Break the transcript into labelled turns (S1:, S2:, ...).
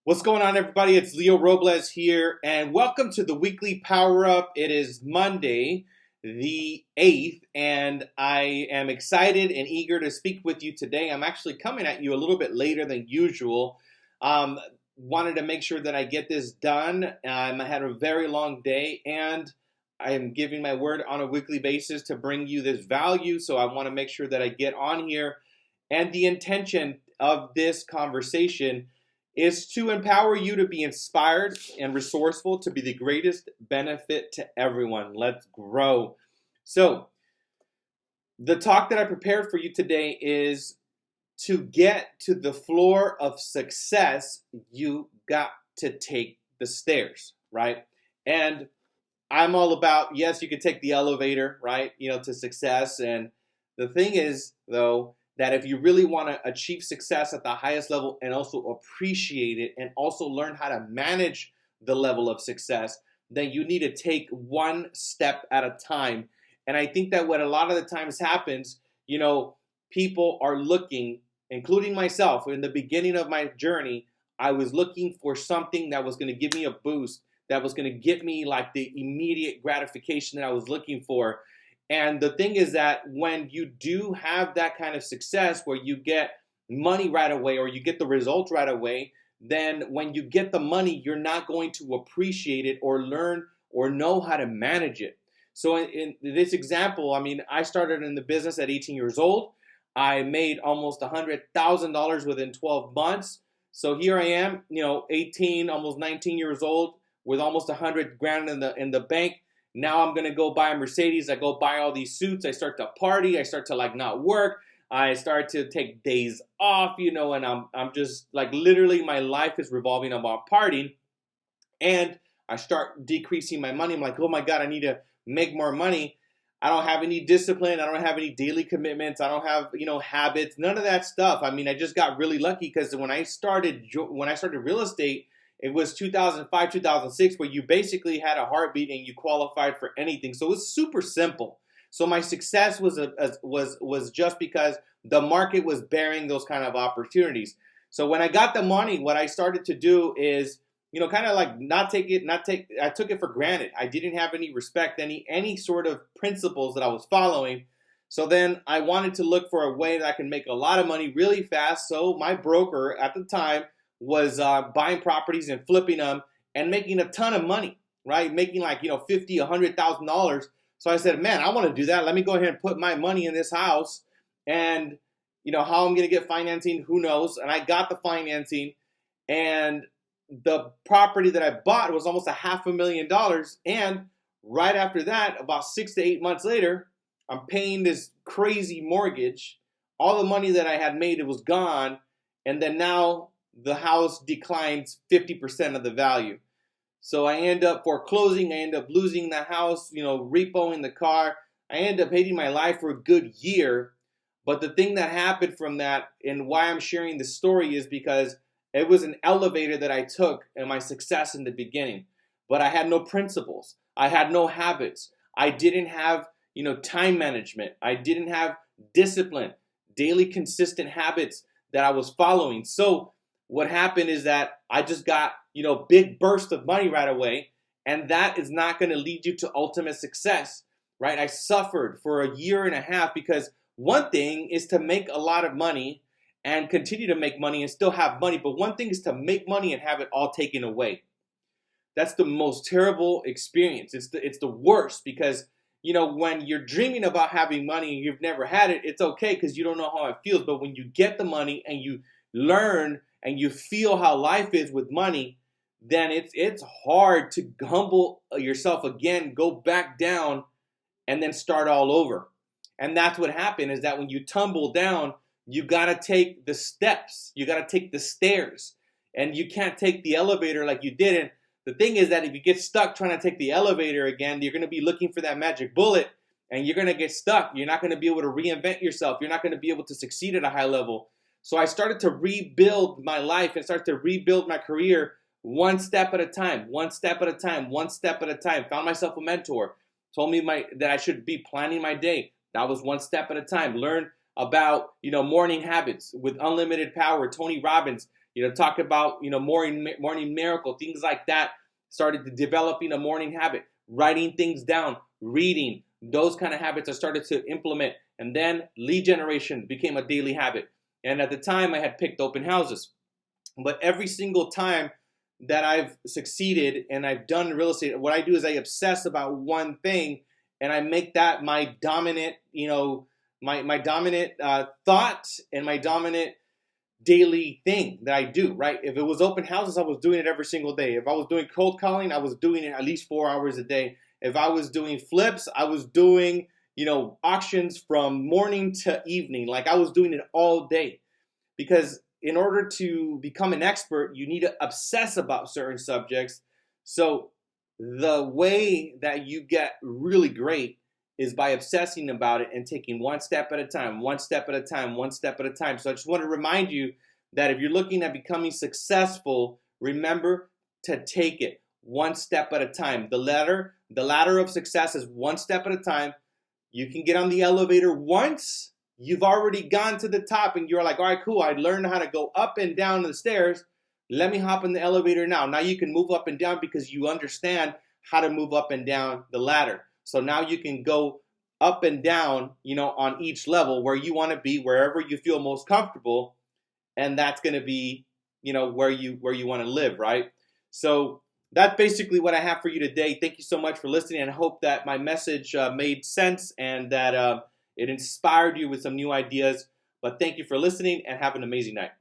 S1: What's going on, everybody? It's Leo Robles here, and welcome to the weekly Power Up. It is Monday, the 8th, and I am excited and eager to speak with you today. I'm actually coming at you a little bit later than usual. Wanted to make sure that I get this done. I had a very long day, and I am giving my word on a weekly basis to bring you this value, so I want to make sure that I get on here. And the intention of this conversation is to empower you to be inspired and resourceful to be the greatest benefit to everyone. Let's grow. So, the talk that I prepared for you today is to get to the floor of success, you got to take the stairs, right? And I'm all about, yes, you can take the elevator, right, to success. And the thing is, though, that if you really want to achieve success at the highest level and also appreciate it and also learn how to manage the level of success, then you need to take one step at a time. And I think that what a lot of the times happens, people are looking, including myself, in the beginning of my journey, I was looking for something that was going to give me a boost, that was going to give me like the immediate gratification that I was looking for. And the thing is that when you do have that kind of success where you get money right away or you get the results right away, then when you get the money, you're not going to appreciate it or learn or know how to manage it. So in this example, I started in the business at 18 years old. I made almost $100,000 within 12 months. So here I am, 18, almost 19 years old with almost 100 grand in the bank. Now I'm going to go buy a Mercedes. I go buy all these suits. I start to party. I start to not work. I start to take days off, and I'm just literally my life is revolving about partying. And I start decreasing my money. I'm like, oh my God, I need to make more money. I don't have any discipline. I don't have any daily commitments. I don't have, habits, none of that stuff. I just got really lucky because when I started real estate, it was 2005, 2006, where you basically had a heartbeat and you qualified for anything. So it was super simple. So my success was just because the market was bearing those kind of opportunities. So when I got the money, what I started to do is, I took it for granted. I didn't have any respect, any sort of principles that I was following. So then I wanted to look for a way that I can make a lot of money really fast. So my broker at the time was buying properties and flipping them and making a ton of money, right? Making $50,000, $100,000. So I said, man, I want to do that. Let me go ahead and put my money in this house. And how I'm going to get financing, who knows? And I got the financing, and the property that I bought was almost $500,000. And right after that, about 6 to 8 months later, I'm paying this crazy mortgage. All the money that I had made, it was gone. And then now the house declines 50% of the value. So I end up foreclosing, I end up losing the house, repoing the car. I end up hating my life for a good year. But the thing that happened from that, and why I'm sharing this story, is because it was an elevator that I took in my success in the beginning. But I had no principles. I had no habits. I didn't have, time management. I didn't have discipline, daily consistent habits that I was following. So what happened is that I just got, big burst of money right away. And that is not going to lead you to ultimate success, right? I suffered for a year and a half because one thing is to make a lot of money and continue to make money and still have money. But one thing is to make money and have it all taken away. That's the most terrible experience. It's the worst because, when you're dreaming about having money and you've never had it, it's okay because you don't know how it feels. But when you get the money and you learn and you feel how life is with money, then it's hard to humble yourself again, go back down, and then start all over. And that's what happened, is that when you tumble down, you got to take the steps. You got to take the stairs. And you can't take the elevator like you didn't. The thing is that if you get stuck trying to take the elevator again, you're going to be looking for that magic bullet and you're going to get stuck. You're not going to be able to reinvent yourself. You're not going to be able to succeed at a high level. So I started to rebuild my life and started to rebuild my career one step at a time, one step at a time, one step at a time. Found myself a mentor, told me that I should be planning my day. That was one step at a time. Learn about, morning habits with unlimited power, Tony Robbins. talk about, morning miracle, things like that. Started to developing a morning habit, writing things down, reading, those kind of habits I started to implement. And then lead generation became a daily habit. And at the time I had picked open houses. But every single time that I've succeeded and I've done real estate, what I do is I obsess about one thing and I make that my dominant, my dominant thought and my dominant daily thing that I do, right? If it was open houses, I was doing it every single day. If I was doing cold calling, I was doing it at least 4 hours a day. If I was doing flips, I was doing, auctions from morning to evening. Like I was doing it all day, because in order to become an expert, you need to obsess about certain subjects. So the way that you get really great is by obsessing about it and taking one step at a time, one step at a time, one step at a time. So I just want to remind you that if you're looking at becoming successful, remember to take it one step at a time. The ladder of success is one step at a time. You can get on the elevator once. You've already gone to the top and you're like, all right, cool. I learned how to go up and down the stairs. Let me hop in the elevator now. Now you can move up and down because you understand how to move up and down the ladder. So now you can go up and down, on each level where you want to be, wherever you feel most comfortable. And that's going to be, where you want to live, right? So that's basically what I have for you today. Thank you so much for listening, and I hope that my message made sense and that it inspired you with some new ideas. But thank you for listening and have an amazing night.